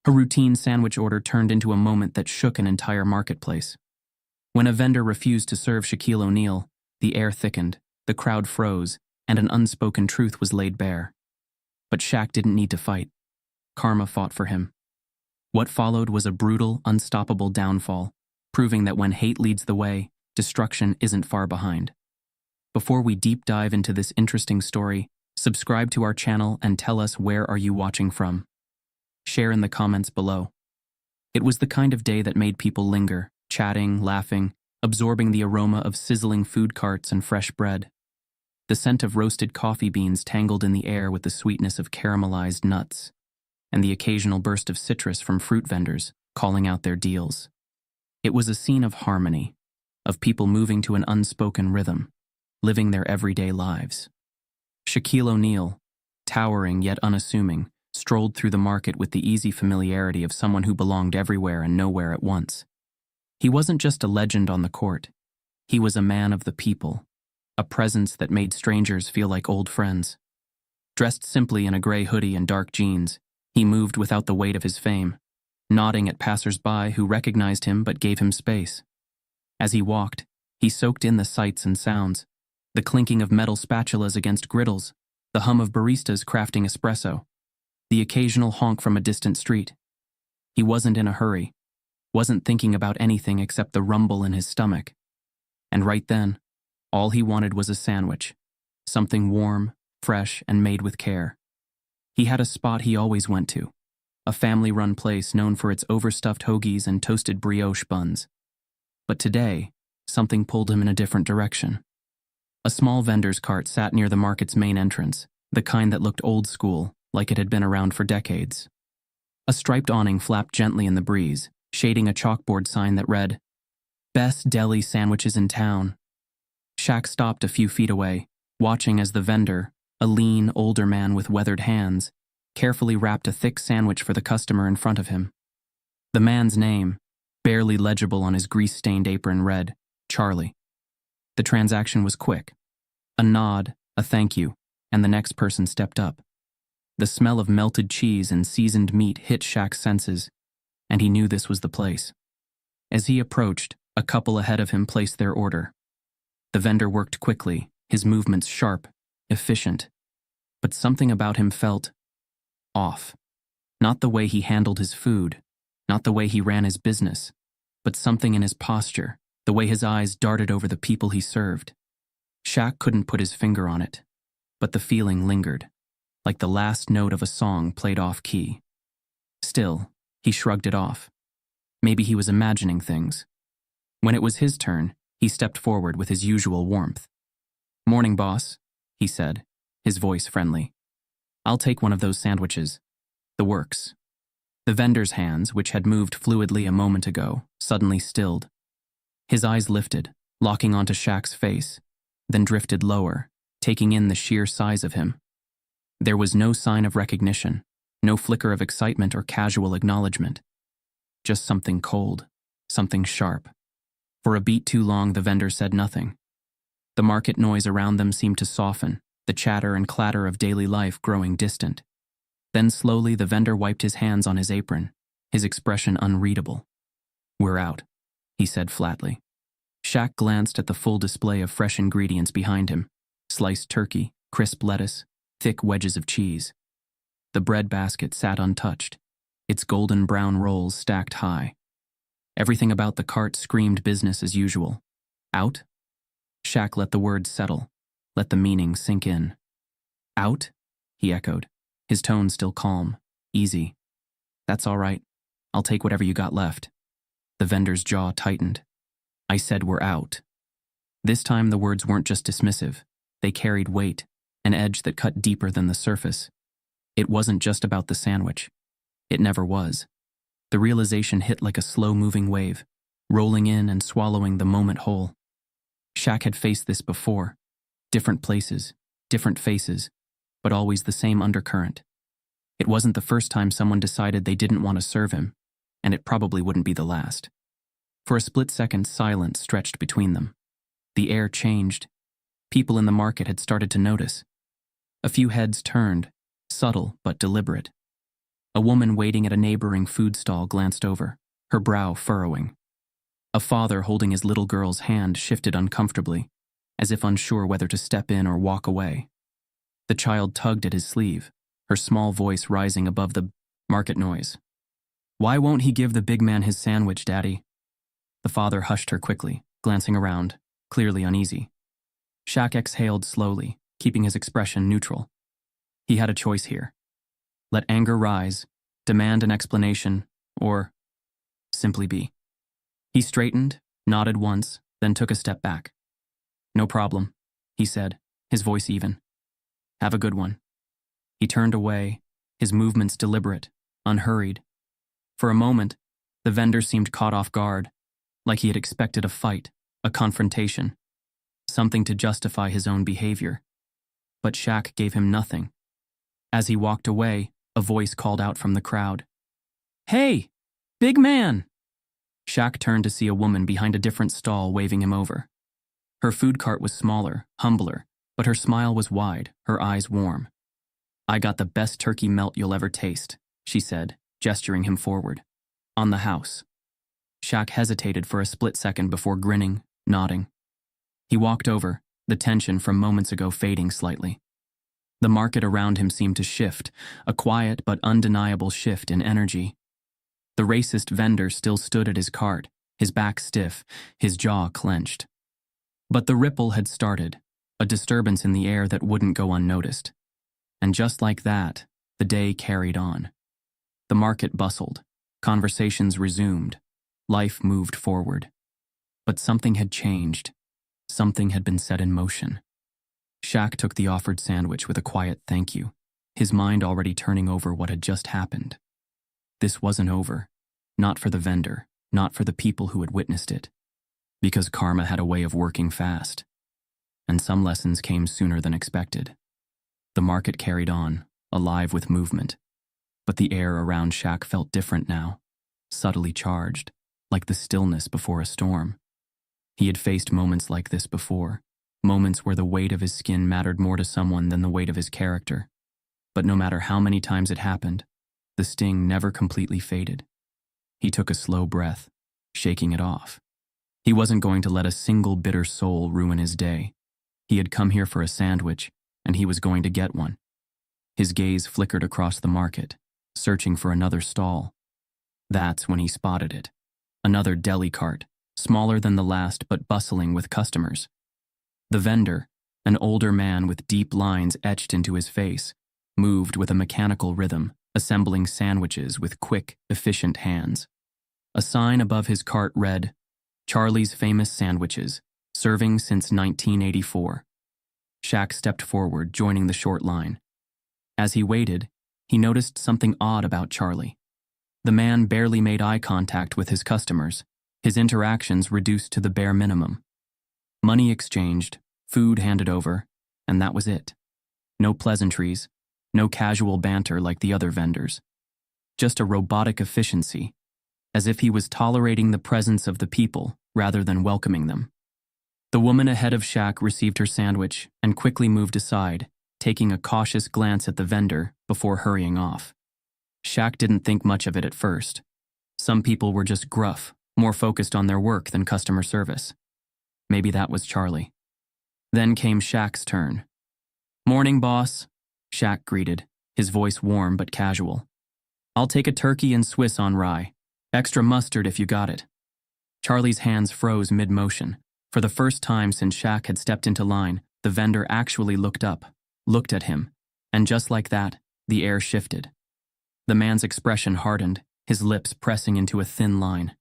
A routine sandwich order turned into a moment that shook an entire marketplace. When a vendor refused to serve Shaquille O'Neal, the air thickened, the crowd froze, and an unspoken truth was laid bare. But Shaq didn't need to fight. Karma fought for him. What followed was a brutal, unstoppable downfall, proving that when hate leads the way, destruction isn't far behind. Before we deep dive into this interesting story, subscribe to our channel and tell us where are you watching from. Share in the comments below. It was the kind of day that made people linger, chatting, laughing, absorbing the aroma of sizzling food carts and fresh bread. The scent of roasted coffee beans tangled in the air with the sweetness of caramelized nuts, and the occasional burst of citrus from fruit vendors calling out their deals. It was a scene of harmony, of people moving to an unspoken rhythm, living their everyday lives. Shaquille O'Neal, towering yet unassuming, strolled through the market with the easy familiarity of someone who belonged everywhere and nowhere at once. He wasn't just a legend on the court. He was a man of the people, a presence that made strangers feel like old friends. Dressed simply in a gray hoodie and dark jeans, he moved without the weight of his fame, nodding at passers-by who recognized him but gave him space. As he walked, he soaked in the sights and sounds, the clinking of metal spatulas against griddles, the hum of baristas crafting espresso, the occasional honk from a distant street. He wasn't in a hurry, wasn't thinking about anything except the rumble in his stomach. And right then, all he wanted was a sandwich, something warm, fresh, and made with care. He had a spot he always went to, a family-run place known for its overstuffed hoagies and toasted brioche buns. But today, something pulled him in a different direction. A small vendor's cart sat near the market's main entrance, the kind that looked old school, like it had been around for decades. A striped awning flapped gently in the breeze, shading a chalkboard sign that read, "Best deli sandwiches in town." Shaq stopped a few feet away, watching as the vendor, a lean, older man with weathered hands, carefully wrapped a thick sandwich for the customer in front of him. The man's name, barely legible on his grease-stained apron, read, Charlie. The transaction was quick. A nod, a thank you, and the next person stepped up. The smell of melted cheese and seasoned meat hit Shaq's senses, and he knew this was the place. As he approached, a couple ahead of him placed their order. The vendor worked quickly, his movements sharp, efficient. But something about him felt off. Not the way he handled his food, not the way he ran his business, but something in his posture, the way his eyes darted over the people he served. Shaq couldn't put his finger on it, but the feeling lingered, like the last note of a song played off-key. Still, he shrugged it off. Maybe he was imagining things. When it was his turn, he stepped forward with his usual warmth. "Morning, boss," he said, his voice friendly. "I'll take one of those sandwiches. The works." The vendor's hands, which had moved fluidly a moment ago, suddenly stilled. His eyes lifted, locking onto Shaq's face, then drifted lower, taking in the sheer size of him. There was no sign of recognition, no flicker of excitement or casual acknowledgement. Just something cold, something sharp. For a beat too long, the vendor said nothing. The market noise around them seemed to soften, the chatter and clatter of daily life growing distant. Then slowly the vendor wiped his hands on his apron, his expression unreadable. "We're out," he said flatly. Shaq glanced at the full display of fresh ingredients behind him: sliced turkey, crisp lettuce, thick wedges of cheese. The bread basket sat untouched, its golden brown rolls stacked high. Everything about the cart screamed business as usual. Out? Shaq let the words settle, let the meaning sink in. "Out?" he echoed, his tone still calm, easy. "That's all right. I'll take whatever you got left." The vendor's jaw tightened. "I said we're out." This time the words weren't just dismissive. They carried weight, an edge that cut deeper than the surface. It wasn't just about the sandwich. It never was. The realization hit like a slow-moving wave, rolling in and swallowing the moment whole. Shaq had faced this before. Different places, different faces, but always the same undercurrent. It wasn't the first time someone decided they didn't want to serve him, and it probably wouldn't be the last. For a split second, silence stretched between them. The air changed. People in the market had started to notice. A few heads turned, subtle but deliberate. A woman waiting at a neighboring food stall glanced over, her brow furrowing. A father holding his little girl's hand shifted uncomfortably, as if unsure whether to step in or walk away. The child tugged at his sleeve, her small voice rising above the market noise. "Why won't he give the big man his sandwich, Daddy?" The father hushed her quickly, glancing around, clearly uneasy. Shaq exhaled slowly, keeping his expression neutral. He had a choice here. Let anger rise, demand an explanation, or simply be. He straightened, nodded once, then took a step back. "No problem," he said, his voice even. "Have a good one." He turned away, his movements deliberate, unhurried. For a moment, the vendor seemed caught off guard, like he had expected a fight, a confrontation, something to justify his own behavior. But Shaq gave him nothing. As he walked away, a voice called out from the crowd. "Hey, big man!" Shaq turned to see a woman behind a different stall waving him over. Her food cart was smaller, humbler, but her smile was wide, her eyes warm. "I got the best turkey melt you'll ever taste," she said, gesturing him forward. "On the house." Shaq hesitated for a split second before grinning, nodding. He walked over, the tension from moments ago fading slightly. The market around him seemed to shift, a quiet but undeniable shift in energy. The racist vendor still stood at his cart, his back stiff, his jaw clenched. But the ripple had started, a disturbance in the air that wouldn't go unnoticed. And just like that, the day carried on. The market bustled, conversations resumed, life moved forward. But something had changed. Something had been set in motion. Shaq took the offered sandwich with a quiet thank you, his mind already turning over what had just happened. This wasn't over. Not for the vendor, not for the people who had witnessed it. Because karma had a way of working fast. And some lessons came sooner than expected. The market carried on, alive with movement. But the air around Shaq felt different now, subtly charged, like the stillness before a storm. He had faced moments like this before, moments where the weight of his skin mattered more to someone than the weight of his character. But no matter how many times it happened, the sting never completely faded. He took a slow breath, shaking it off. He wasn't going to let a single bitter soul ruin his day. He had come here for a sandwich, and he was going to get one. His gaze flickered across the market, searching for another stall. That's when he spotted it. Another deli cart, smaller than the last but bustling with customers. The vendor, an older man with deep lines etched into his face, moved with a mechanical rhythm, assembling sandwiches with quick, efficient hands. A sign above his cart read, "Charlie's Famous Sandwiches, serving since 1984. Shaq stepped forward, joining the short line. As he waited, he noticed something odd about Charlie. The man barely made eye contact with his customers, his interactions reduced to the bare minimum. Money exchanged, food handed over, and that was it. No pleasantries, no casual banter like the other vendors. Just a robotic efficiency, as if he was tolerating the presence of the people rather than welcoming them. The woman ahead of Shaq received her sandwich and quickly moved aside, taking a cautious glance at the vendor before hurrying off. Shaq didn't think much of it at first. Some people were just gruff, more focused on their work than customer service. Maybe that was Charlie. Then came Shaq's turn. "Morning, boss," Shaq greeted, his voice warm but casual. "I'll take a turkey and Swiss on rye. Extra mustard if you got it." Charlie's hands froze mid-motion. For the first time since Shaq had stepped into line, the vendor actually looked up, looked at him, and just like that, the air shifted. The man's expression hardened, his lips pressing into a thin line.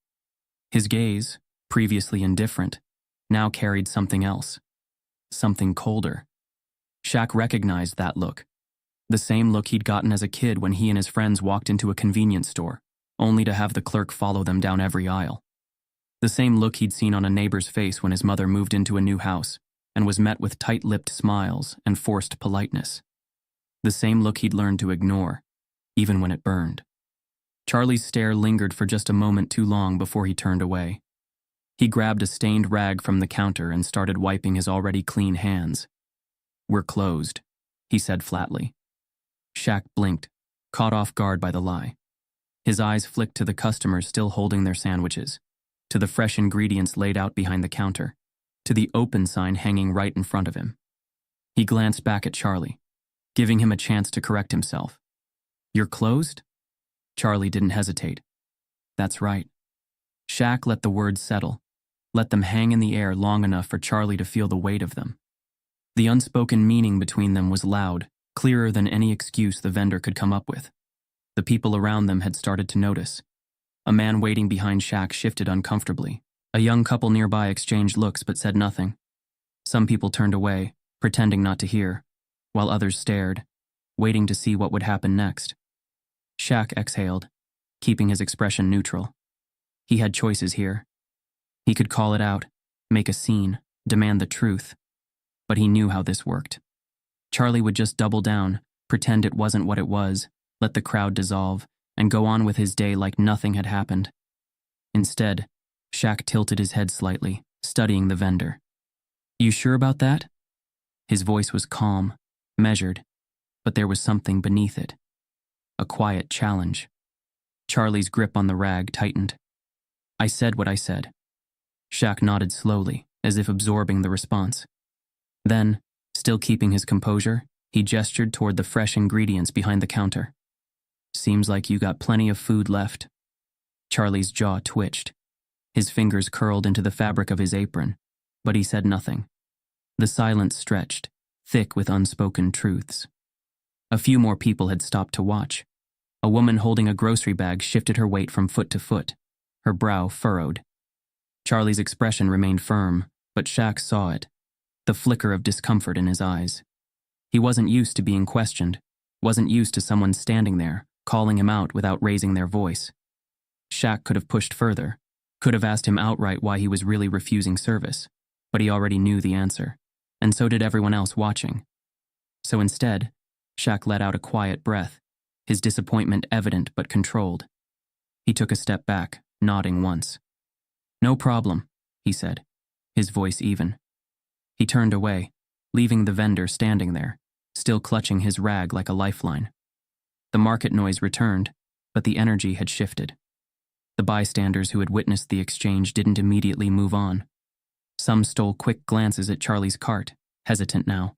His gaze, previously indifferent, now carried something else. Something colder. Shaq recognized that look. The same look he'd gotten as a kid when he and his friends walked into a convenience store, only to have the clerk follow them down every aisle. The same look he'd seen on a neighbor's face when his mother moved into a new house and was met with tight-lipped smiles and forced politeness. The same look he'd learned to ignore, even when it burned. Charlie's stare lingered for just a moment too long before he turned away. He grabbed a stained rag from the counter and started wiping his already clean hands. "We're closed," he said flatly. Shaq blinked, caught off guard by the lie. His eyes flicked to the customers still holding their sandwiches, to the fresh ingredients laid out behind the counter, to the open sign hanging right in front of him. He glanced back at Charlie, giving him a chance to correct himself. "You're closed?" Charlie didn't hesitate. "That's right." Shaq let the words settle, let them hang in the air long enough for Charlie to feel the weight of them. The unspoken meaning between them was loud, clearer than any excuse the vendor could come up with. The people around them had started to notice. A man waiting behind Shaq shifted uncomfortably. A young couple nearby exchanged looks but said nothing. Some people turned away, pretending not to hear, while others stared, waiting to see what would happen next. Shaq exhaled, keeping his expression neutral. He had choices here. He could call it out, make a scene, demand the truth. But he knew how this worked. Charlie would just double down, pretend it wasn't what it was, let the crowd dissolve, and go on with his day like nothing had happened. Instead, Shaq tilted his head slightly, studying the vendor. "You sure about that?" His voice was calm, measured, but there was something beneath it. A quiet challenge. Charlie's grip on the rag tightened. "I said what I said." Shaq nodded slowly, as if absorbing the response. Then, still keeping his composure, he gestured toward the fresh ingredients behind the counter. "Seems like you got plenty of food left." Charlie's jaw twitched. His fingers curled into the fabric of his apron, but he said nothing. The silence stretched, thick with unspoken truths. A few more people had stopped to watch. A woman holding a grocery bag shifted her weight from foot to foot, her brow furrowed. Charlie's expression remained firm, but Shaq saw it, the flicker of discomfort in his eyes. He wasn't used to being questioned, wasn't used to someone standing there, calling him out without raising their voice. Shaq could have pushed further, could have asked him outright why he was really refusing service, but he already knew the answer, and so did everyone else watching. So instead, Shaq let out a quiet breath, his disappointment evident but controlled. He took a step back, nodding once. "No problem," he said, his voice even. He turned away, leaving the vendor standing there, still clutching his rag like a lifeline. The market noise returned, but the energy had shifted. The bystanders who had witnessed the exchange didn't immediately move on. Some stole quick glances at Charlie's cart, hesitant now.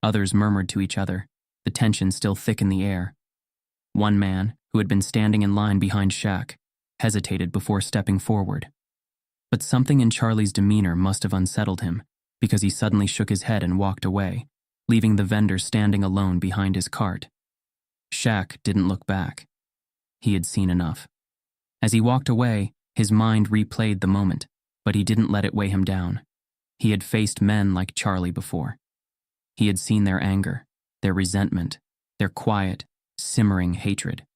Others murmured to each other, the tension still thick in the air. One man, who had been standing in line behind Shaq, hesitated before stepping forward. But something in Charlie's demeanor must have unsettled him, because he suddenly shook his head and walked away, leaving the vendor standing alone behind his cart. Shaq didn't look back. He had seen enough. As he walked away, his mind replayed the moment, but he didn't let it weigh him down. He had faced men like Charlie before. He had seen their anger, their resentment, their quiet, simmering hatred.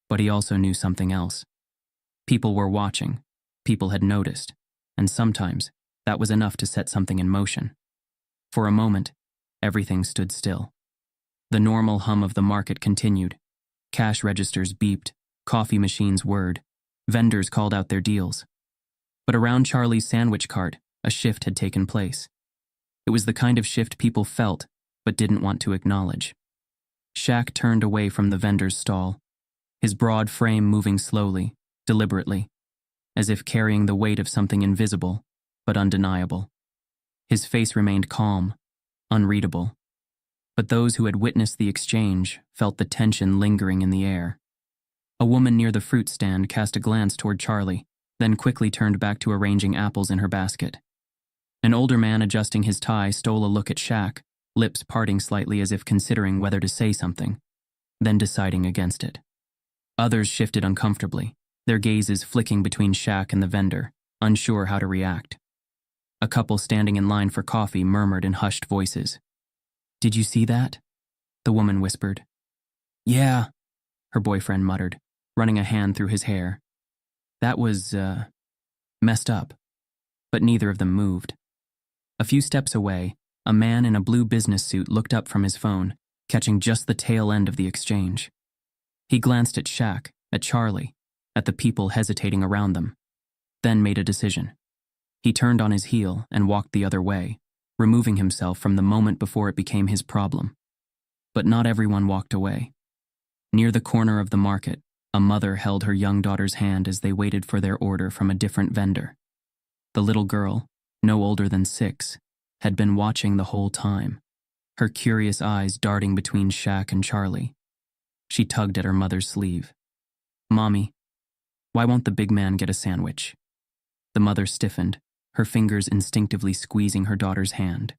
But he also knew something else. People were watching, people had noticed, and sometimes that was enough to set something in motion. For a moment, everything stood still. The normal hum of the market continued. Cash registers beeped, coffee machines whirred, vendors called out their deals. But around Charlie's sandwich cart, a shift had taken place. It was the kind of shift people felt, but didn't want to acknowledge. Shaq turned away from the vendor's stall, his broad frame moving slowly, deliberately, as if carrying the weight of something invisible, but undeniable. His face remained calm, unreadable. But those who had witnessed the exchange felt the tension lingering in the air. A woman near the fruit stand cast a glance toward Charlie, then quickly turned back to arranging apples in her basket. An older man adjusting his tie stole a look at Shaq, lips parting slightly as if considering whether to say something, then deciding against it. Others shifted uncomfortably, their gazes flicking between Shaq and the vendor, unsure how to react. A couple standing in line for coffee murmured in hushed voices. "Did you see that?" the woman whispered. "Yeah," her boyfriend muttered, running a hand through his hair. "That was, messed up." But neither of them moved. A few steps away, a man in a blue business suit looked up from his phone, catching just the tail end of the exchange. He glanced at Shaq, at Charlie, at the people hesitating around them, then made a decision. He turned on his heel and walked the other way, removing himself from the moment before it became his problem. But not everyone walked away. Near the corner of the market, a mother held her young daughter's hand as they waited for their order from a different vendor. The little girl, no older than 6, had been watching the whole time, her curious eyes darting between Shaq and Charlie. She tugged at her mother's sleeve. "Mommy, why won't the big man get a sandwich?" The mother stiffened, her fingers instinctively squeezing her daughter's hand.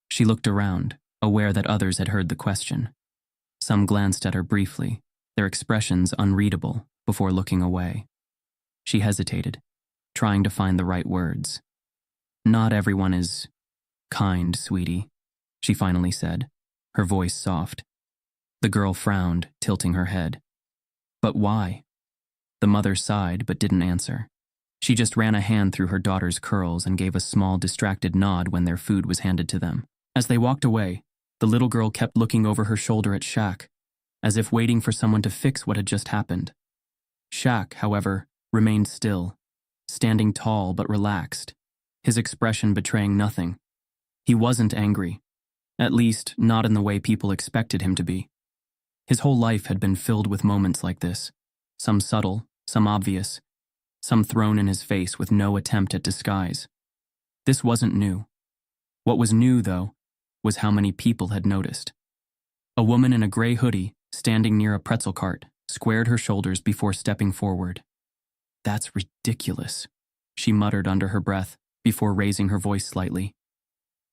She looked around, aware that others had heard the question. Some glanced at her briefly, their expressions unreadable, before looking away. She hesitated, trying to find the right words. "Not everyone is kind, sweetie," she finally said, her voice soft. The girl frowned, tilting her head. "But why?" The mother sighed but didn't answer. She just ran a hand through her daughter's curls and gave a small, distracted nod when their food was handed to them. As they walked away, the little girl kept looking over her shoulder at Shaq, as if waiting for someone to fix what had just happened. Shaq, however, remained still, standing tall but relaxed, his expression betraying nothing. He wasn't angry, at least not in the way people expected him to be. His whole life had been filled with moments like this, some subtle, some obvious, some thrown in his face with no attempt at disguise. This wasn't new. What was new, though, was how many people had noticed. A woman in a gray hoodie, standing near a pretzel cart, squared her shoulders before stepping forward. "That's ridiculous," she muttered under her breath, before raising her voice slightly.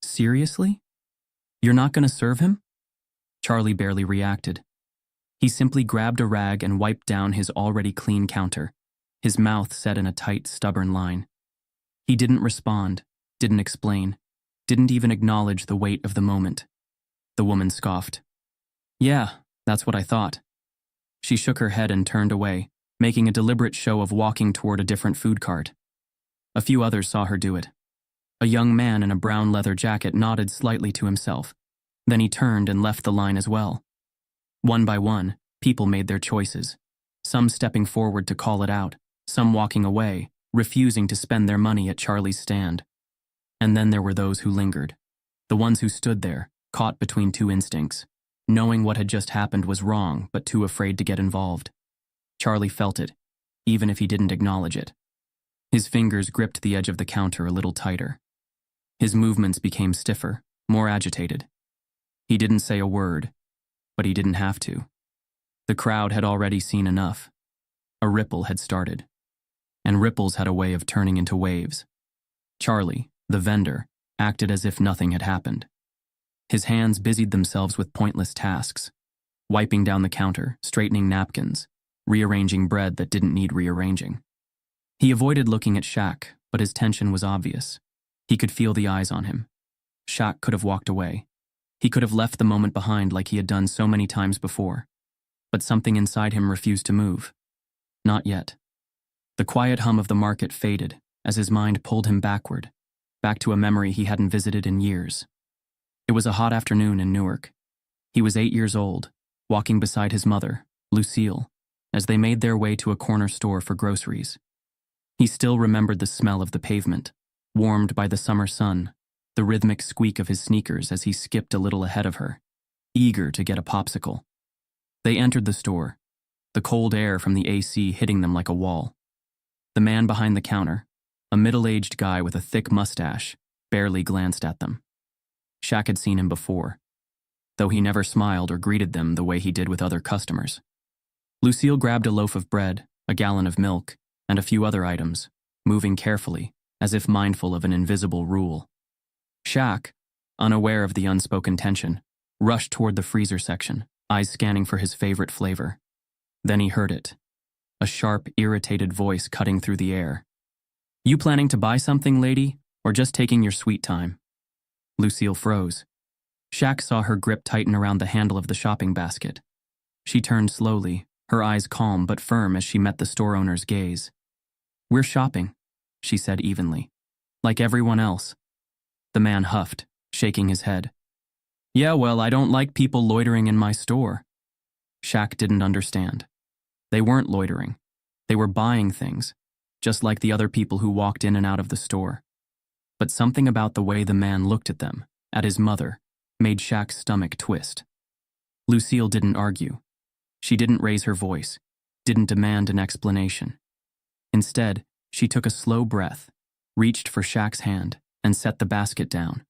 "Seriously? You're not going to serve him?" Charlie barely reacted. He simply grabbed a rag and wiped down his already clean counter, his mouth set in a tight, stubborn line. He didn't respond, didn't explain, didn't even acknowledge the weight of the moment. The woman scoffed. "Yeah, that's what I thought." She shook her head and turned away, making a deliberate show of walking toward a different food cart. A few others saw her do it. A young man in a brown leather jacket nodded slightly to himself. Then he turned and left the line as well. One by one, people made their choices, some stepping forward to call it out, some walking away, refusing to spend their money at Charlie's stand. And then there were those who lingered, the ones who stood there, caught between two instincts, knowing what had just happened was wrong but too afraid to get involved. Charlie felt it, even if he didn't acknowledge it. His fingers gripped the edge of the counter a little tighter. His movements became stiffer, more agitated. He didn't say a word, but he didn't have to. The crowd had already seen enough. A ripple had started, and ripples had a way of turning into waves. Charlie, the vendor, acted as if nothing had happened. His hands busied themselves with pointless tasks, wiping down the counter, straightening napkins, rearranging bread that didn't need rearranging. He avoided looking at Shaq, but his tension was obvious. He could feel the eyes on him. Shaq could have walked away. He could have left the moment behind like he had done so many times before. But something inside him refused to move. Not yet. The quiet hum of the market faded as his mind pulled him backward, back to a memory he hadn't visited in years. It was a hot afternoon in Newark. He was 8 years old, walking beside his mother, Lucille, as they made their way to a corner store for groceries. He still remembered the smell of the pavement, warmed by the summer sun, the rhythmic squeak of his sneakers as he skipped a little ahead of her, eager to get a popsicle. They entered the store, the cold air from the AC hitting them like a wall. The man behind the counter, a middle-aged guy with a thick mustache, barely glanced at them. Shaq had seen him before, though he never smiled or greeted them the way he did with other customers. Lucille grabbed a loaf of bread, a gallon of milk, and a few other items, moving carefully, as if mindful of an invisible rule. Shaq, unaware of the unspoken tension, rushed toward the freezer section, eyes scanning for his favorite flavor. Then he heard it, a sharp, irritated voice cutting through the air. "You planning to buy something, lady, or just taking your sweet time?" Lucille froze. Shaq saw her grip tighten around the handle of the shopping basket. She turned slowly, her eyes calm but firm as she met the store owner's gaze. "We're shopping," she said evenly. "Like everyone else." The man huffed, shaking his head. "Yeah, well, I don't like people loitering in my store." Shaq didn't understand. They weren't loitering. They were buying things, just like the other people who walked in and out of the store. But something about the way the man looked at them, at his mother, made Shaq's stomach twist. Lucille didn't argue. She didn't raise her voice, didn't demand an explanation. Instead, she took a slow breath, reached for Shaq's hand, and set the basket down.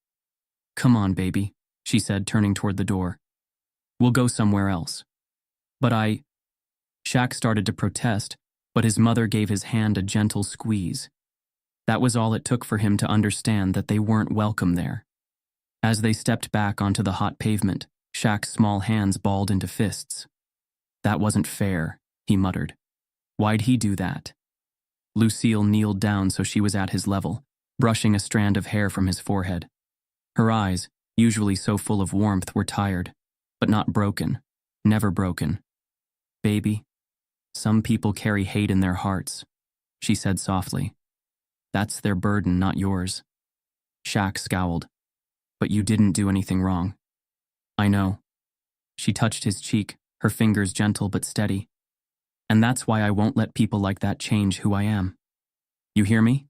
"Come on, baby," she said, turning toward the door. "We'll go somewhere else." "But Shaq started to protest, but his mother gave his hand a gentle squeeze. That was all it took for him to understand that they weren't welcome there. As they stepped back onto the hot pavement, Shaq's small hands balled into fists. "That wasn't fair," he muttered. "Why'd he do that?" Lucille kneeled down so she was at his level, brushing a strand of hair from his forehead. Her eyes, usually so full of warmth, were tired, but not broken, never broken. "Baby, some people carry hate in their hearts," she said softly. "That's their burden, not yours." Shaq scowled. "But you didn't do anything wrong." "I know." She touched his cheek, her fingers gentle but steady. "And that's why I won't let people like that change who I am. You hear me?"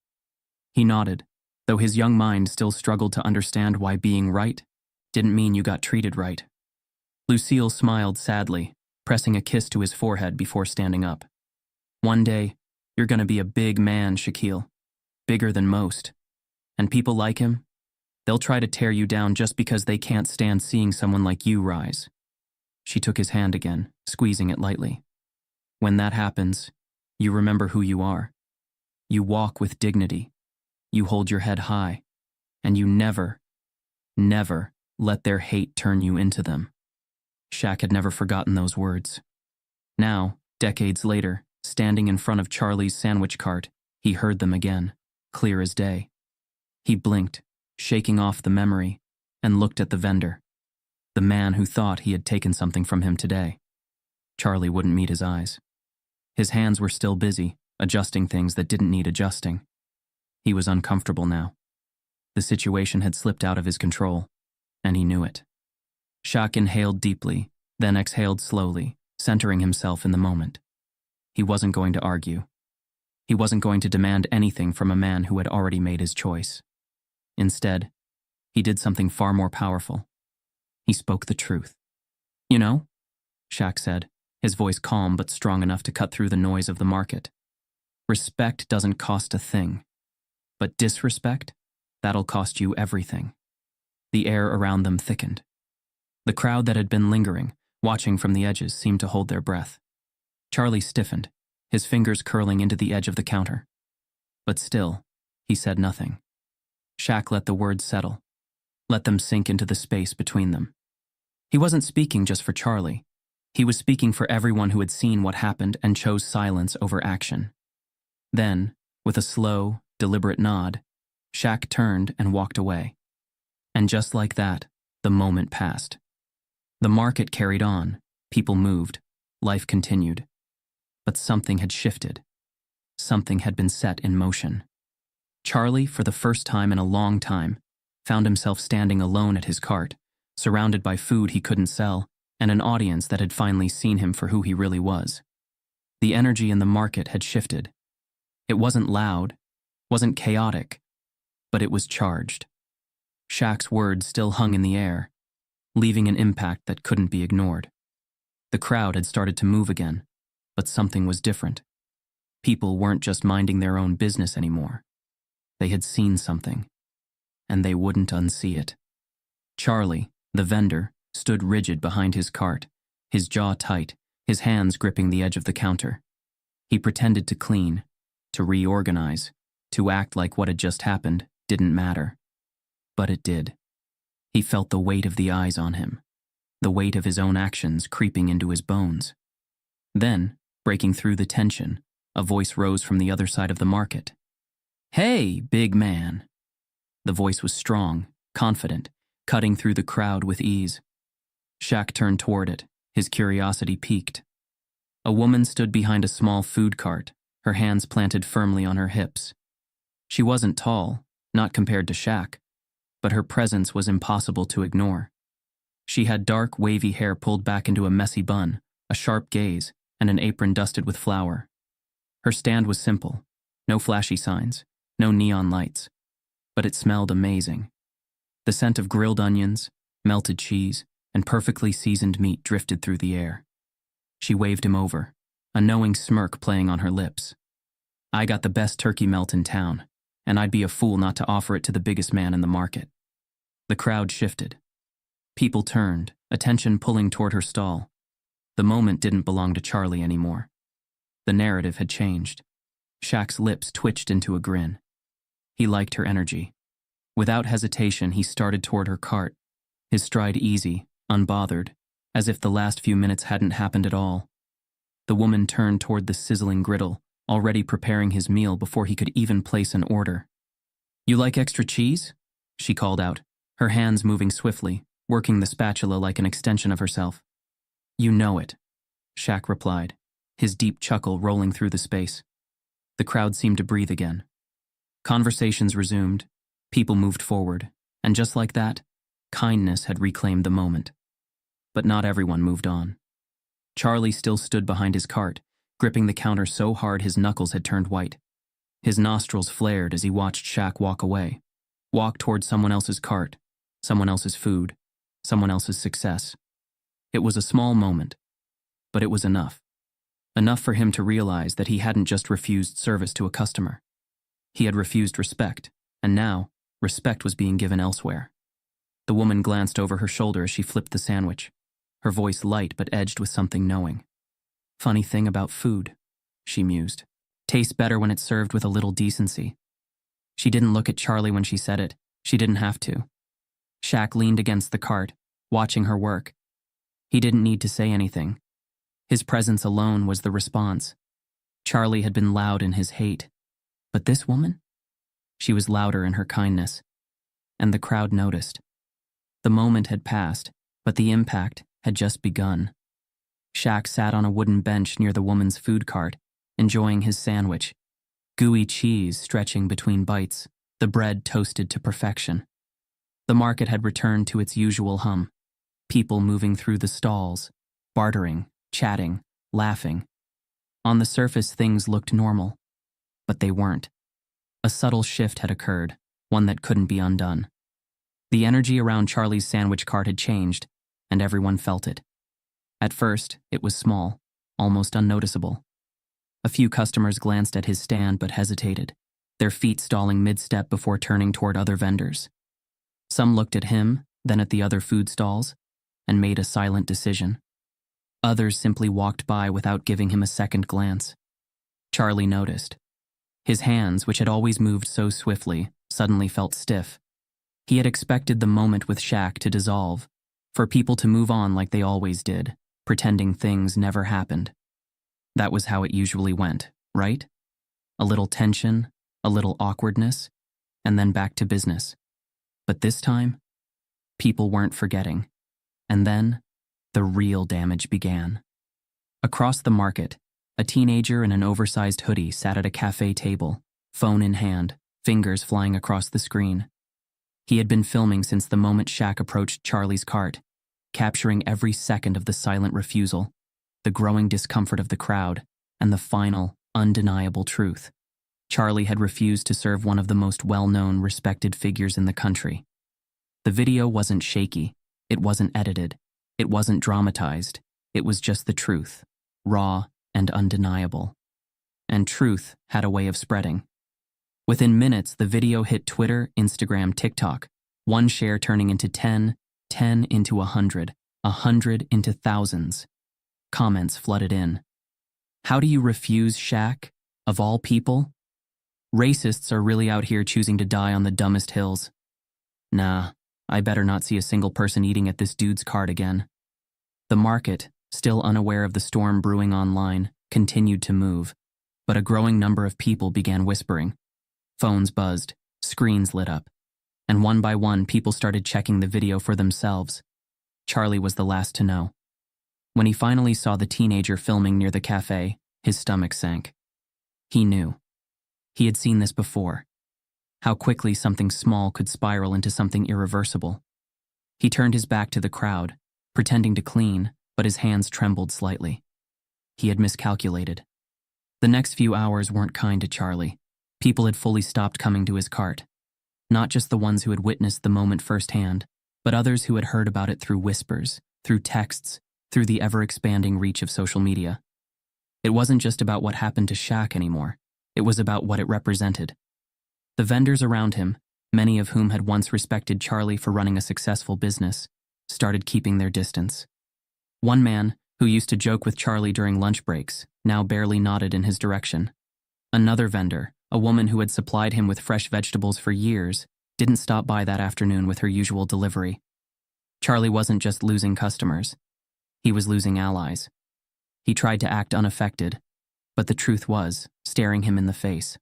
He nodded, though his young mind still struggled to understand why being right didn't mean you got treated right. Lucille smiled sadly, pressing a kiss to his forehead before standing up. "One day, you're gonna be a big man, Shaquille. Bigger than most. And people like him, they'll try to tear you down just because they can't stand seeing someone like you rise." She took his hand again, squeezing it lightly. "When that happens, you remember who you are. You walk with dignity. You hold your head high. And you never, never let their hate turn you into them." Shaq had never forgotten those words. Now, decades later, standing in front of Charlie's sandwich cart, he heard them again, clear as day. He blinked, shaking off the memory, and looked at the vendor, the man who thought he had taken something from him today. Charlie wouldn't meet his eyes. His hands were still busy, adjusting things that didn't need adjusting. He was uncomfortable now. The situation had slipped out of his control, and he knew it. Shaq inhaled deeply, then exhaled slowly, centering himself in the moment. He wasn't going to argue. He wasn't going to demand anything from a man who had already made his choice. Instead, he did something far more powerful. He spoke the truth. "You know," Shaq said, his voice calm but strong enough to cut through the noise of the market, "respect doesn't cost a thing. But disrespect, that'll cost you everything." The air around them thickened. The crowd that had been lingering, watching from the edges, seemed to hold their breath. Charlie stiffened, his fingers curling into the edge of the counter. But still, he said nothing. Shaq let the words settle, let them sink into the space between them. He wasn't speaking just for Charlie. He was speaking for everyone who had seen what happened and chose silence over action. Then, with a slow, deliberate nod, Shaq turned and walked away. And just like that, the moment passed. The market carried on, people moved, life continued. But something had shifted. Something had been set in motion. Charlie, for the first time in a long time, found himself standing alone at his cart, surrounded by food he couldn't sell, and an audience that had finally seen him for who he really was. The energy in the market had shifted. It wasn't loud, wasn't chaotic, but it was charged. Shaq's words still hung in the air, leaving an impact that couldn't be ignored. The crowd had started to move again, but something was different. People weren't just minding their own business anymore. They had seen something, and they wouldn't unsee it. Charlie, the vendor, stood rigid behind his cart, his jaw tight, his hands gripping the edge of the counter. He pretended to clean, to reorganize, to act like what had just happened didn't matter. But it did. He felt the weight of the eyes on him, the weight of his own actions creeping into his bones. Then, breaking through the tension, a voice rose from the other side of the market. "Hey, big man." The voice was strong, confident, cutting through the crowd with ease. Shaq turned toward it, his curiosity piqued. A woman stood behind a small food cart, her hands planted firmly on her hips. She wasn't tall, not compared to Shaq, but her presence was impossible to ignore. She had dark, wavy hair pulled back into a messy bun, a sharp gaze, and an apron dusted with flour. Her stand was simple, no flashy signs, no neon lights, but it smelled amazing. The scent of grilled onions, melted cheese, and perfectly seasoned meat drifted through the air. She waved him over, a knowing smirk playing on her lips. I got the best turkey melt in town, and I'd be a fool not to offer it to the biggest man in the market. The crowd shifted. People turned, attention pulling toward her stall. The moment didn't belong to Charlie anymore. The narrative had changed. Shaq's lips twitched into a grin. He liked her energy. Without hesitation, he started toward her cart, his stride easy, unbothered, as if the last few minutes hadn't happened at all. The woman turned toward the sizzling griddle, already preparing his meal before he could even place an order. "You like extra cheese?" she called out, her hands moving swiftly, working the spatula like an extension of herself. "You know it," Shaq replied, his deep chuckle rolling through the space. The crowd seemed to breathe again. Conversations resumed, people moved forward, and just like that, kindness had reclaimed the moment. But not everyone moved on. Charlie still stood behind his cart, gripping the counter so hard his knuckles had turned white. His nostrils flared as he watched Shaq walk away, walk toward someone else's cart, someone else's food, someone else's success. It was a small moment, but it was enough. Enough for him to realize that he hadn't just refused service to a customer. He had refused respect, and now, respect was being given elsewhere. The woman glanced over her shoulder as she flipped the sandwich, her voice light but edged with something knowing. "Funny thing about food," she mused. "Tastes better when it's served with a little decency." She didn't look at Charlie when she said it. She didn't have to. Shaq leaned against the cart, watching her work. He didn't need to say anything. His presence alone was the response. Charlie had been loud in his hate. But this woman? She was louder in her kindness. And the crowd noticed. The moment had passed, but the impact had just begun. Shaq sat on a wooden bench near the woman's food cart, enjoying his sandwich. Gooey cheese stretching between bites, the bread toasted to perfection. The market had returned to its usual hum. People moving through the stalls, bartering, chatting, laughing. On the surface, things looked normal, but they weren't. A subtle shift had occurred, one that couldn't be undone. The energy around Charlie's sandwich cart had changed, and everyone felt it. At first, it was small, almost unnoticeable. A few customers glanced at his stand but hesitated, their feet stalling mid-step before turning toward other vendors. Some looked at him, then at the other food stalls, and made a silent decision. Others simply walked by without giving him a second glance. Charlie noticed. His hands, which had always moved so swiftly, suddenly felt stiff. He had expected the moment with Shaq to dissolve, for people to move on like they always did, pretending things never happened. That was how it usually went, right? A little tension, a little awkwardness, and then back to business. But this time, people weren't forgetting. And then, the real damage began. Across the market, a teenager in an oversized hoodie sat at a cafe table, phone in hand, fingers flying across the screen. He had been filming since the moment Shaq approached Charlie's cart, capturing every second of the silent refusal, the growing discomfort of the crowd, and the final, undeniable truth. Charlie had refused to serve one of the most well-known, respected figures in the country. The video wasn't shaky, it wasn't edited, it wasn't dramatized, it was just the truth, raw and undeniable. And truth had a way of spreading. Within minutes, the video hit Twitter, Instagram, TikTok, one share turning into 10, 10 into 100, 100 into thousands. Comments flooded in. "How do you refuse Shaq? Of all people? Racists are really out here choosing to die on the dumbest hills. Nah, I better not see a single person eating at this dude's cart again." The market, still unaware of the storm brewing online, continued to move, but a growing number of people began whispering. Phones buzzed, screens lit up, and one by one people started checking the video for themselves. Charlie was the last to know. When he finally saw the teenager filming near the cafe, his stomach sank. He knew. He had seen this before. How quickly something small could spiral into something irreversible. He turned his back to the crowd, pretending to clean, but his hands trembled slightly. He had miscalculated. The next few hours weren't kind to Charlie. People had fully stopped coming to his cart. Not just the ones who had witnessed the moment firsthand, but others who had heard about it through whispers, through texts, through the ever-expanding reach of social media. It wasn't just about what happened to Shaq anymore. It was about what it represented. The vendors around him, many of whom had once respected Charlie for running a successful business, started keeping their distance. One man, who used to joke with Charlie during lunch breaks, now barely nodded in his direction. Another vendor, a woman who had supplied him with fresh vegetables for years, didn't stop by that afternoon with her usual delivery. Charlie wasn't just losing customers. He was losing allies. He tried to act unaffected, but the truth was staring him in the face.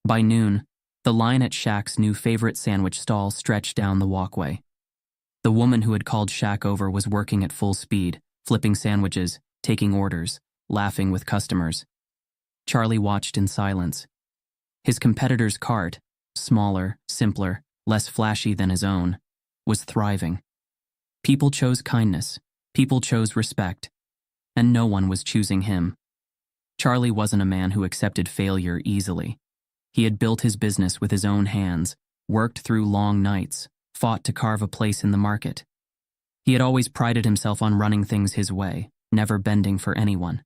By noon, the line at Shaq's new favorite sandwich stall stretched down the walkway. The woman who had called Shaq over was working at full speed, flipping sandwiches, taking orders, laughing with customers. Charlie watched in silence. His competitor's cart, smaller, simpler, less flashy than his own, was thriving. People chose kindness, people chose respect, and no one was choosing him. Charlie wasn't a man who accepted failure easily. He had built his business with his own hands, worked through long nights, fought to carve a place in the market. He had always prided himself on running things his way, never bending for anyone.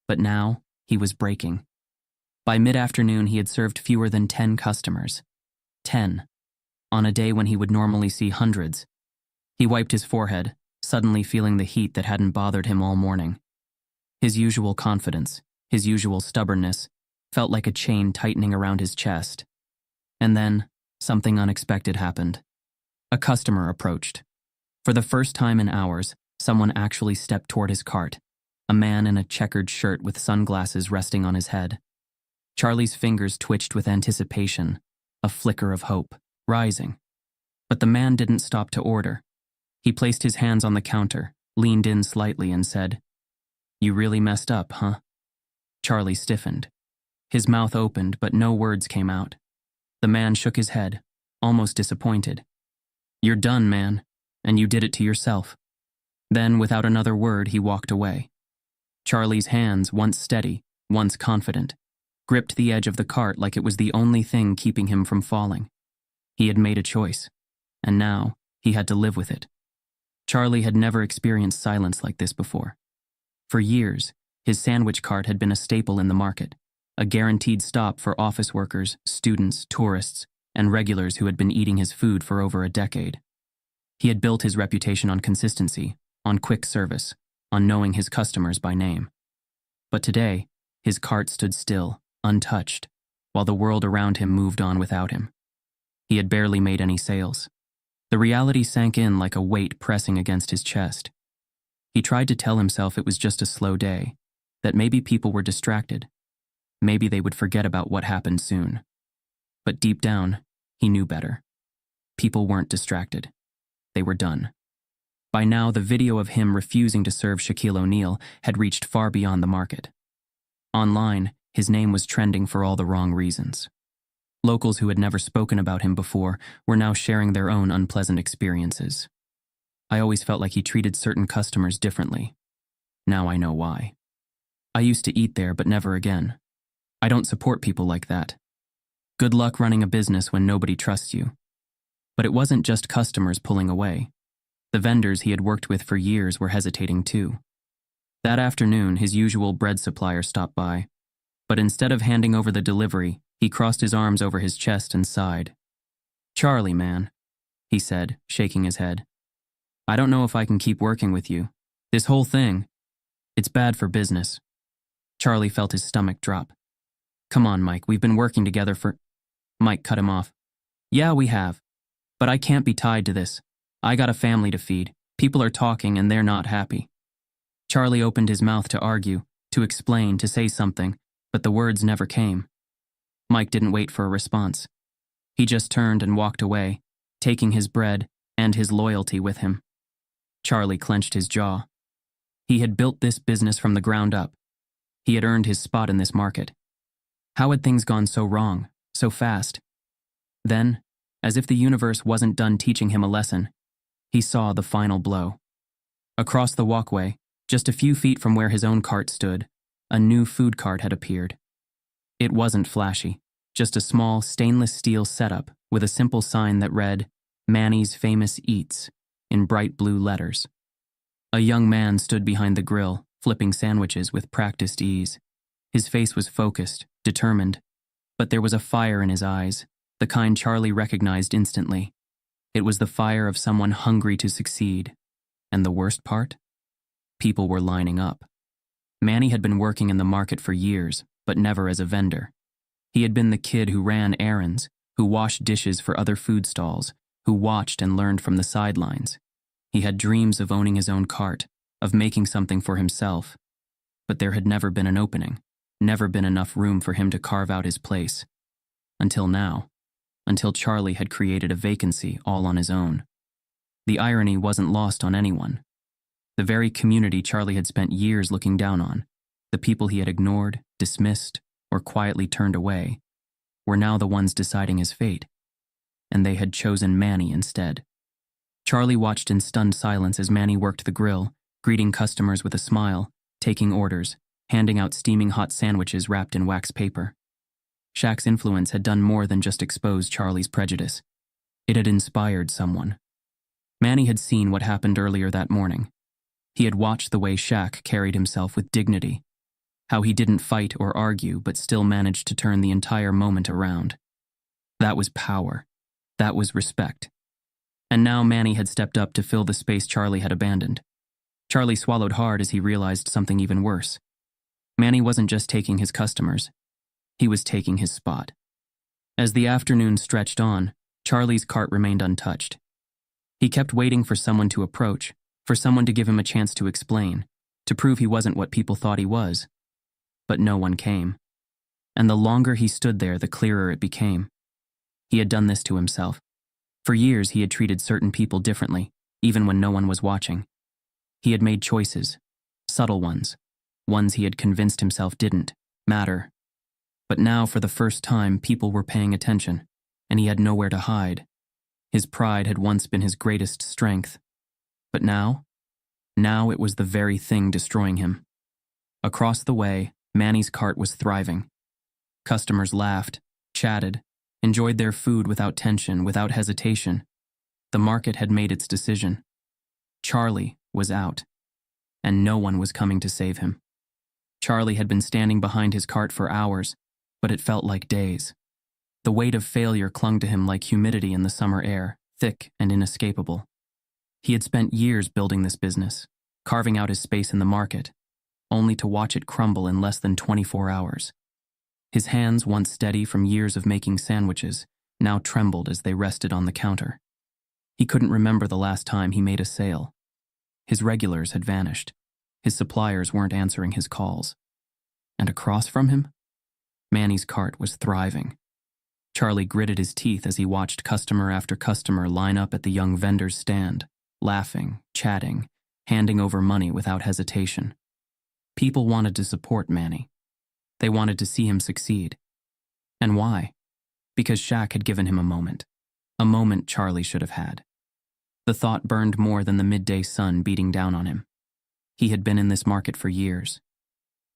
But now, he was breaking. By mid-afternoon, he had served fewer than 10 customers. 10. On a day when he would normally see hundreds. He wiped his forehead, suddenly feeling the heat that hadn't bothered him all morning. His usual confidence, his usual stubbornness, felt like a chain tightening around his chest. And then, something unexpected happened. A customer approached. For the first time in hours, someone actually stepped toward his cart, a man in a checkered shirt with sunglasses resting on his head. Charlie's fingers twitched with anticipation, a flicker of hope, rising. But the man didn't stop to order. He placed his hands on the counter, leaned in slightly and said, "You really messed up, huh?" Charlie stiffened. His mouth opened, but no words came out. The man shook his head, almost disappointed. "You're done, man, and you did it to yourself." Then, without another word, he walked away. Charlie's hands, once steady, once confident, gripped the edge of the cart like it was the only thing keeping him from falling. He had made a choice, and now he had to live with it. Charlie had never experienced silence like this before. For years, his sandwich cart had been a staple in the market, a guaranteed stop for office workers, students, tourists, and regulars who had been eating his food for over a decade. He had built his reputation on consistency, on quick service, on knowing his customers by name. But today, his cart stood still, untouched, while the world around him moved on without him. He had barely made any sales. The reality sank in like a weight pressing against his chest. He tried to tell himself it was just a slow day, that maybe people were distracted. Maybe they would forget about what happened soon. But deep down, he knew better. People weren't distracted. They were done. By now, the video of him refusing to serve Shaquille O'Neal had reached far beyond the market. Online, his name was trending for all the wrong reasons. Locals who had never spoken about him before were now sharing their own unpleasant experiences. I always felt like he treated certain customers differently. Now I know why. I used to eat there, but never again. I don't support people like that. Good luck running a business when nobody trusts you. But it wasn't just customers pulling away. The vendors he had worked with for years were hesitating too. That afternoon, his usual bread supplier stopped by. But instead of handing over the delivery, he crossed his arms over his chest and sighed. "Charlie, man," he said, shaking his head. "I don't know if I can keep working with you. This whole thing, it's bad for business." Charlie felt his stomach drop. "Come on, Mike, we've been working together for—" Mike cut him off. "Yeah, we have. But I can't be tied to this. I got a family to feed. People are talking and they're not happy." Charlie opened his mouth to argue, to explain, to say something, but the words never came. Mike didn't wait for a response. He just turned and walked away, taking his bread and his loyalty with him. Charlie clenched his jaw. He had built this business from the ground up. He had earned his spot in this market. How had things gone so wrong, so fast? Then, as if the universe wasn't done teaching him a lesson, he saw the final blow. Across the walkway, just a few feet from where his own cart stood, a new food cart had appeared. It wasn't flashy, just a small stainless steel setup with a simple sign that read, "Manny's Famous Eats," in bright blue letters. A young man stood behind the grill, flipping sandwiches with practiced ease. His face was focused, determined, but there was a fire in his eyes, the kind Charlie recognized instantly. It was the fire of someone hungry to succeed. And the worst part? People were lining up. Manny had been working in the market for years, but never as a vendor. He had been the kid who ran errands, who washed dishes for other food stalls, who watched and learned from the sidelines. He had dreams of owning his own cart, of making something for himself. But there had never been an opening, never been enough room for him to carve out his place. Until now. Until Charlie had created a vacancy all on his own. The irony wasn't lost on anyone. The very community Charlie had spent years looking down on, the people he had ignored, dismissed, or quietly turned away, were now the ones deciding his fate. And they had chosen Manny instead. Charlie watched in stunned silence as Manny worked the grill, greeting customers with a smile, taking orders, handing out steaming hot sandwiches wrapped in wax paper. Shaq's influence had done more than just expose Charlie's prejudice. It had inspired someone. Manny had seen what happened earlier that morning. He had watched the way Shaq carried himself with dignity, how he didn't fight or argue but still managed to turn the entire moment around. That was power. That was respect. And now Manny had stepped up to fill the space Charlie had abandoned. Charlie swallowed hard as he realized something even worse. Manny wasn't just taking his customers. He was taking his spot. As the afternoon stretched on, Charlie's cart remained untouched. He kept waiting for someone to approach, for someone to give him a chance to explain, to prove he wasn't what people thought he was. But no one came. And the longer he stood there, the clearer it became. He had done this to himself. For years, he had treated certain people differently, even when no one was watching. He had made choices, subtle ones he had convinced himself didn't matter. But now, for the first time, people were paying attention, and he had nowhere to hide. His pride had once been his greatest strength. But now it was the very thing destroying him. Across the way, Manny's cart was thriving. Customers laughed, chatted, enjoyed their food without tension, without hesitation. The market had made its decision. Charlie was out, and no one was coming to save him. Charlie had been standing behind his cart for hours, but it felt like days. The weight of failure clung to him like humidity in the summer air, thick and inescapable. He had spent years building this business, carving out his space in the market, only to watch it crumble in less than 24 hours. His hands, once steady from years of making sandwiches, now trembled as they rested on the counter. He couldn't remember the last time he made a sale. His regulars had vanished. His suppliers weren't answering his calls. And across from him, Manny's cart was thriving. Charlie gritted his teeth as he watched customer after customer line up at the young vendor's stand, laughing, chatting, handing over money without hesitation. People wanted to support Manny. They wanted to see him succeed. And why? Because Shaq had given him a moment Charlie should have had. The thought burned more than the midday sun beating down on him. He had been in this market for years.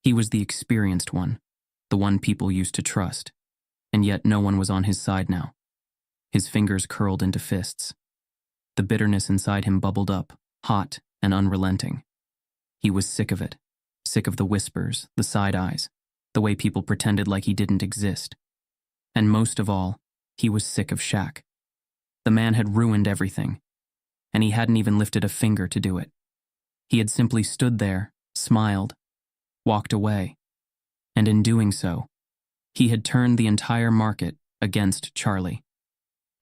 He was the experienced one, the one people used to trust, and yet no one was on his side now. His fingers curled into fists. The bitterness inside him bubbled up, hot and unrelenting. He was sick of it, sick of the whispers, the side eyes, the way people pretended like he didn't exist. And most of all, he was sick of Shaq. The man had ruined everything, and he hadn't even lifted a finger to do it. He had simply stood there, smiled, walked away, and in doing so, he had turned the entire market against Charlie.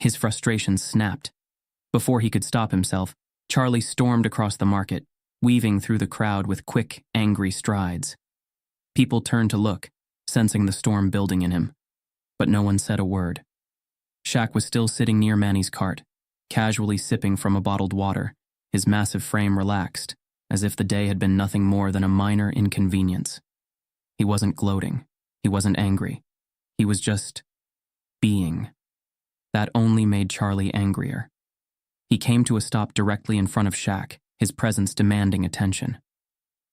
His frustration snapped. Before he could stop himself, Charlie stormed across the market, weaving through the crowd with quick, angry strides. People turned to look, sensing the storm building in him, but no one said a word. Shaq was still sitting near Manny's cart, casually sipping from a bottled water, his massive frame relaxed, as if the day had been nothing more than a minor inconvenience. He wasn't gloating. He wasn't angry. He was just being. That only made Charlie angrier. He came to a stop directly in front of Shaq, his presence demanding attention.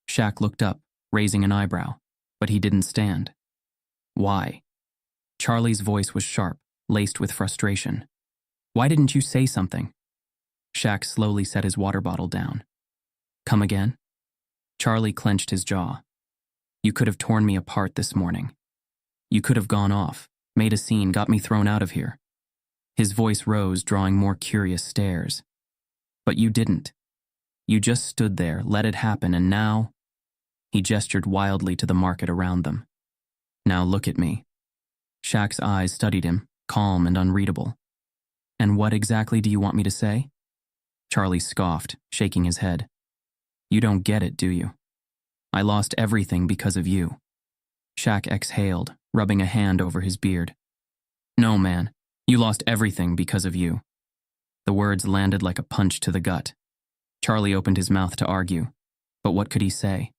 Shaq looked up, raising an eyebrow, but he didn't stand. Why? Charlie's voice was sharp, laced with frustration. Why didn't you say something? Shaq slowly set his water bottle down. Come again? Charlie clenched his jaw. You could have torn me apart this morning. You could have gone off, made a scene, got me thrown out of here. His voice rose, drawing more curious stares. But you didn't. You just stood there, let it happen, and now… He gestured wildly to the market around them. Now look at me. Shaq's eyes studied him, calm and unreadable. And what exactly do you want me to say? Charlie scoffed, shaking his head. You don't get it, do you? I lost everything because of you. Shaq exhaled, rubbing a hand over his beard. No, man, you lost everything because of you. The words landed like a punch to the gut. Charlie opened his mouth to argue, but what could he say?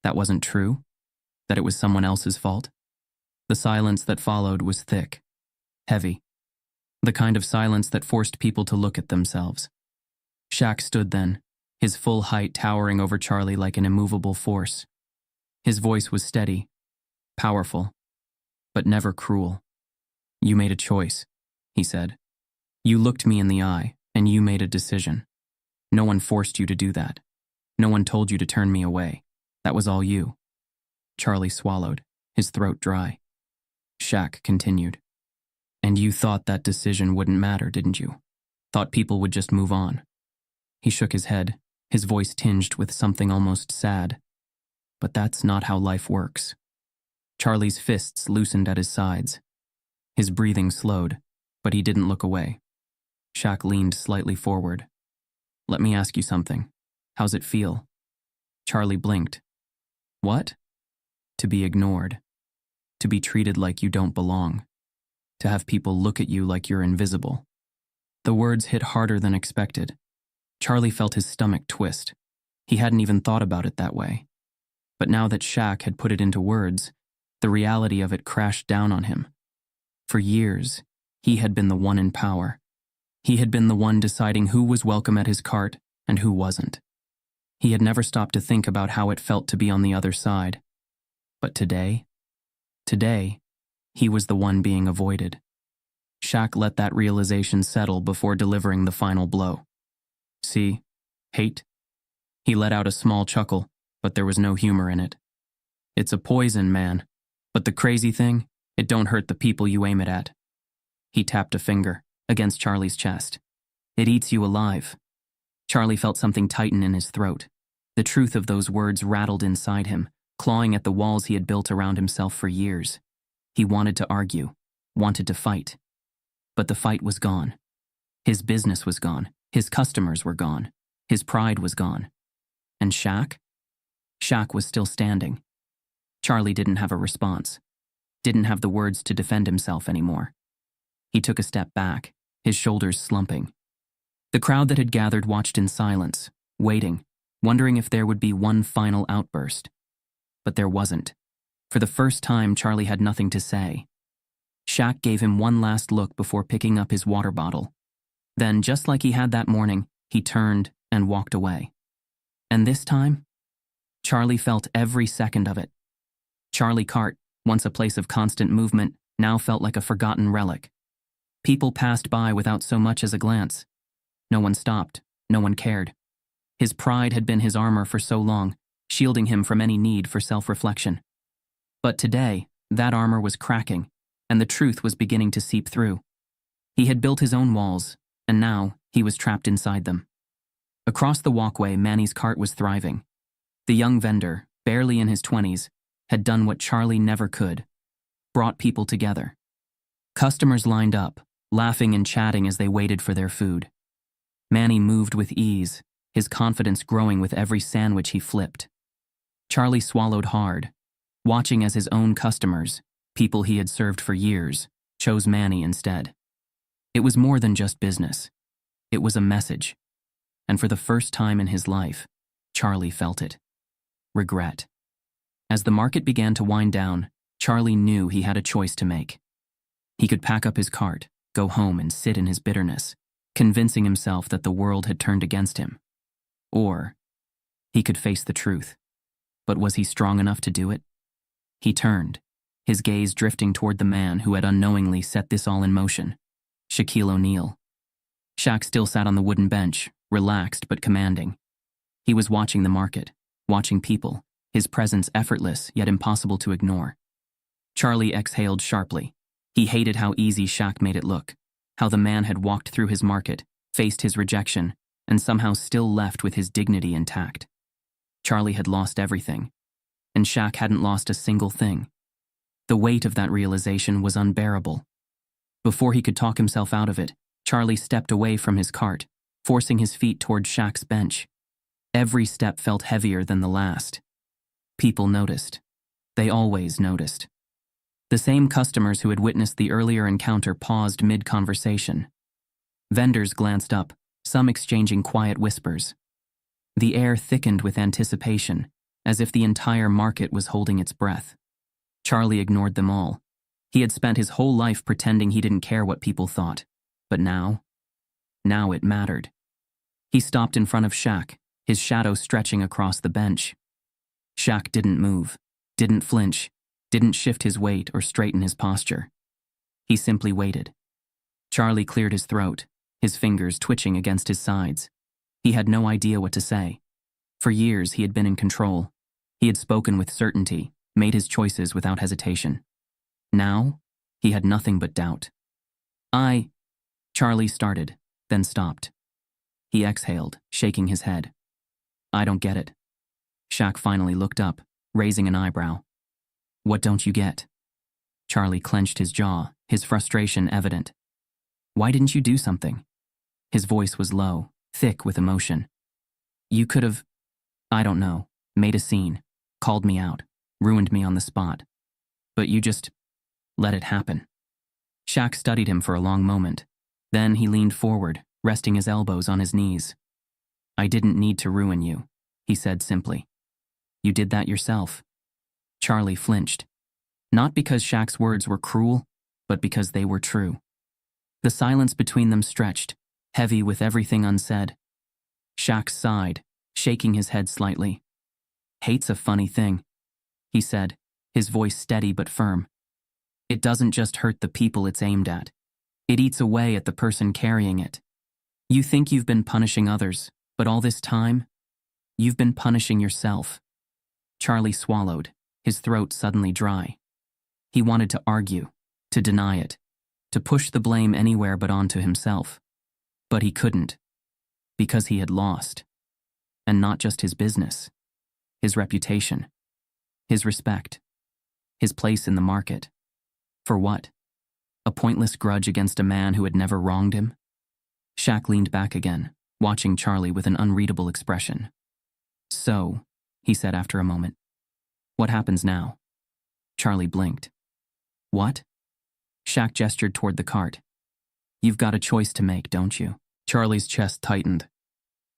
That wasn't true? That it was someone else's fault? The silence that followed was thick, heavy. The kind of silence that forced people to look at themselves. Shaq stood then, his full height towering over Charlie like an immovable force. His voice was steady, powerful, but never cruel. You made a choice, he said. You looked me in the eye, and you made a decision. No one forced you to do that. No one told you to turn me away. That was all you. Charlie swallowed, his throat dry. Shaq continued. And you thought that decision wouldn't matter, didn't you? Thought people would just move on. He shook his head, his voice tinged with something almost sad. But that's not how life works. Charlie's fists loosened at his sides. His breathing slowed, but he didn't look away. Shaq leaned slightly forward. Let me ask you something. How's it feel? Charlie blinked. What? To be ignored. To be treated like you don't belong. To have people look at you like you're invisible. The words hit harder than expected. Charlie felt his stomach twist. He hadn't even thought about it that way. But now that Shaq had put it into words, the reality of it crashed down on him. For years, he had been the one in power. He had been the one deciding who was welcome at his cart and who wasn't. He had never stopped to think about how it felt to be on the other side. But today, he was the one being avoided. Shaq let that realization settle before delivering the final blow. See, hate? He let out a small chuckle, but there was no humor in it. It's a poison, man. But the crazy thing, it don't hurt the people you aim it at. He tapped a finger against Charlie's chest. It eats you alive. Charlie felt something tighten in his throat. The truth of those words rattled inside him, clawing at the walls he had built around himself for years. He wanted to argue, wanted to fight. But the fight was gone. His business was gone. His customers were gone. His pride was gone. And Shaq? Shaq was still standing. Charlie didn't have a response. Didn't have the words to defend himself anymore. He took a step back, his shoulders slumping. The crowd that had gathered watched in silence, waiting, wondering if there would be one final outburst. But there wasn't. For the first time, Charlie had nothing to say. Shaq gave him one last look before picking up his water bottle. Then, just like he had that morning, he turned and walked away. And this time, Charlie felt every second of it. Charlie Cart, once a place of constant movement, now felt like a forgotten relic. People passed by without so much as a glance. No one stopped. No one cared. His pride had been his armor for so long, shielding him from any need for self-reflection. But today, that armor was cracking, and the truth was beginning to seep through. He had built his own walls, and now he was trapped inside them. Across the walkway, Manny's cart was thriving. The young vendor, barely in his 20s, had done what Charlie never could, brought people together. Customers lined up, laughing and chatting as they waited for their food. Manny moved with ease, his confidence growing with every sandwich he flipped. Charlie swallowed hard, watching as his own customers, people he had served for years, chose Manny instead. It was more than just business. It was a message. And for the first time in his life, Charlie felt it. Regret. As the market began to wind down, Charlie knew he had a choice to make. He could pack up his cart, go home and sit in his bitterness, convincing himself that the world had turned against him. Or he could face the truth. But was he strong enough to do it? He turned, his gaze drifting toward the man who had unknowingly set this all in motion, Shaquille O'Neal. Shaq still sat on the wooden bench, relaxed but commanding. He was watching the market, watching people, his presence effortless yet impossible to ignore. Charlie exhaled sharply. He hated how easy Shaq made it look, how the man had walked through his market, faced his rejection, and somehow still left with his dignity intact. Charlie had lost everything, and Shaq hadn't lost a single thing. The weight of that realization was unbearable. Before he could talk himself out of it, Charlie stepped away from his cart, forcing his feet toward Shaq's bench. Every step felt heavier than the last. People noticed. They always noticed. The same customers who had witnessed the earlier encounter paused mid-conversation. Vendors glanced up, some exchanging quiet whispers. The air thickened with anticipation, as if the entire market was holding its breath. Charlie ignored them all. He had spent his whole life pretending he didn't care what people thought. But now it mattered. He stopped in front of Shaq, his shadow stretching across the bench. Shaq didn't move, didn't flinch, didn't shift his weight or straighten his posture. He simply waited. Charlie cleared his throat, his fingers twitching against his sides. He had no idea what to say. For years he had been in control. He had spoken with certainty, made his choices without hesitation. Now, he had nothing but doubt. Charlie started, then stopped. He exhaled, shaking his head. I don't get it. Shaq finally looked up, raising an eyebrow. What don't you get? Charlie clenched his jaw, his frustration evident. Why didn't you do something? His voice was low, thick with emotion. You could have, I don't know, made a scene, called me out, ruined me on the spot. But you just let it happen. Shaq studied him for a long moment. Then he leaned forward, resting his elbows on his knees. I didn't need to ruin you, he said simply. You did that yourself. Charlie flinched. Not because Shaq's words were cruel, but because they were true. The silence between them stretched, heavy with everything unsaid. Shaq sighed, shaking his head slightly. Hate's a funny thing, he said, his voice steady but firm. It doesn't just hurt the people it's aimed at. It eats away at the person carrying it. You think you've been punishing others, but all this time, you've been punishing yourself. Charlie swallowed, his throat suddenly dry. He wanted to argue, to deny it, to push the blame anywhere but onto himself. But he couldn't, because he had lost. And not just his business, his reputation, his respect, his place in the market. For what? A pointless grudge against a man who had never wronged him? Shaq leaned back again, watching Charlie with an unreadable expression. So, he said after a moment, what happens now? Charlie blinked. What? Shaq gestured toward the cart. You've got a choice to make, don't you? Charlie's chest tightened.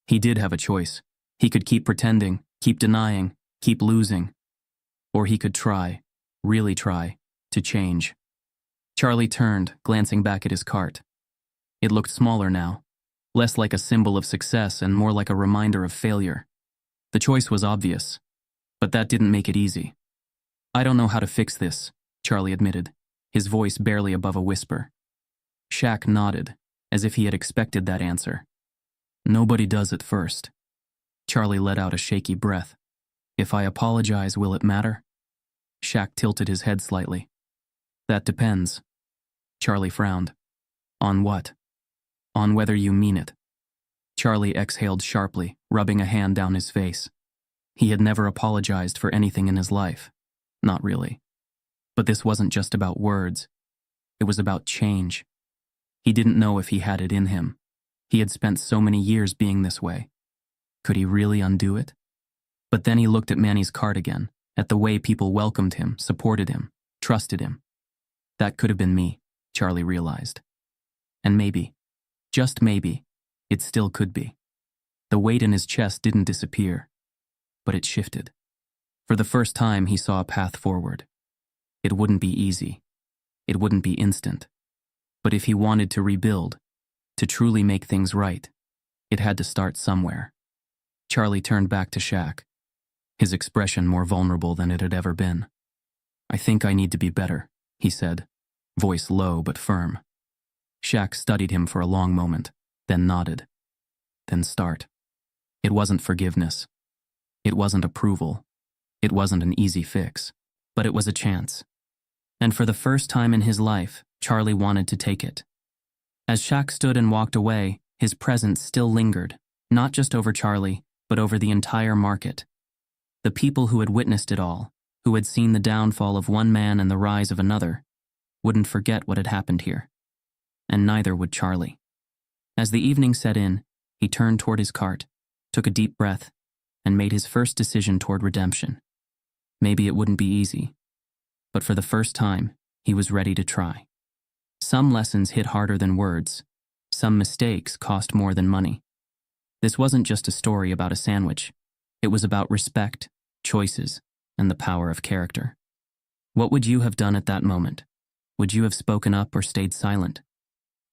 He did have a choice. He could keep pretending, keep denying, keep losing. Or he could try, really try, to change. Charlie turned, glancing back at his cart. It looked smaller now, less like a symbol of success and more like a reminder of failure. The choice was obvious, but that didn't make it easy. I don't know how to fix this, Charlie admitted, his voice barely above a whisper. Shaq nodded, as if he had expected that answer. Nobody does at first. Charlie let out a shaky breath. If I apologize, will it matter? Shaq tilted his head slightly. That depends. Charlie frowned. On what? On whether you mean it. Charlie exhaled sharply, rubbing a hand down his face. He had never apologized for anything in his life. Not really. But this wasn't just about words. It was about change. He didn't know if he had it in him. He had spent so many years being this way. Could he really undo it? But then he looked at Manny's cart again, at the way people welcomed him, supported him, trusted him. That could have been me, Charlie realized. And maybe, just maybe, it still could be. The weight in his chest didn't disappear, but it shifted. For the first time, he saw a path forward. It wouldn't be easy. It wouldn't be instant. But if he wanted to rebuild, to truly make things right, it had to start somewhere. Charlie turned back to Shaq, his expression more vulnerable than it had ever been. I think I need to be better, he said, voice low but firm. Shaq studied him for a long moment, then nodded. Then start. It wasn't forgiveness. It wasn't approval. It wasn't an easy fix. But it was a chance. And for the first time in his life, Charlie wanted to take it. As Shaq stood and walked away, his presence still lingered, not just over Charlie, but over the entire market. The people who had witnessed it all, who had seen the downfall of one man and the rise of another, wouldn't forget what had happened here. And neither would Charlie. As the evening set in, he turned toward his cart, took a deep breath, and made his first decision toward redemption. Maybe it wouldn't be easy, but for the first time, he was ready to try. Some lessons hit harder than words. Some mistakes cost more than money. This wasn't just a story about a sandwich. It was about respect, choices, and the power of character. What would you have done at that moment? Would you have spoken up or stayed silent?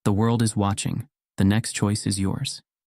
The world is watching. The next choice is yours.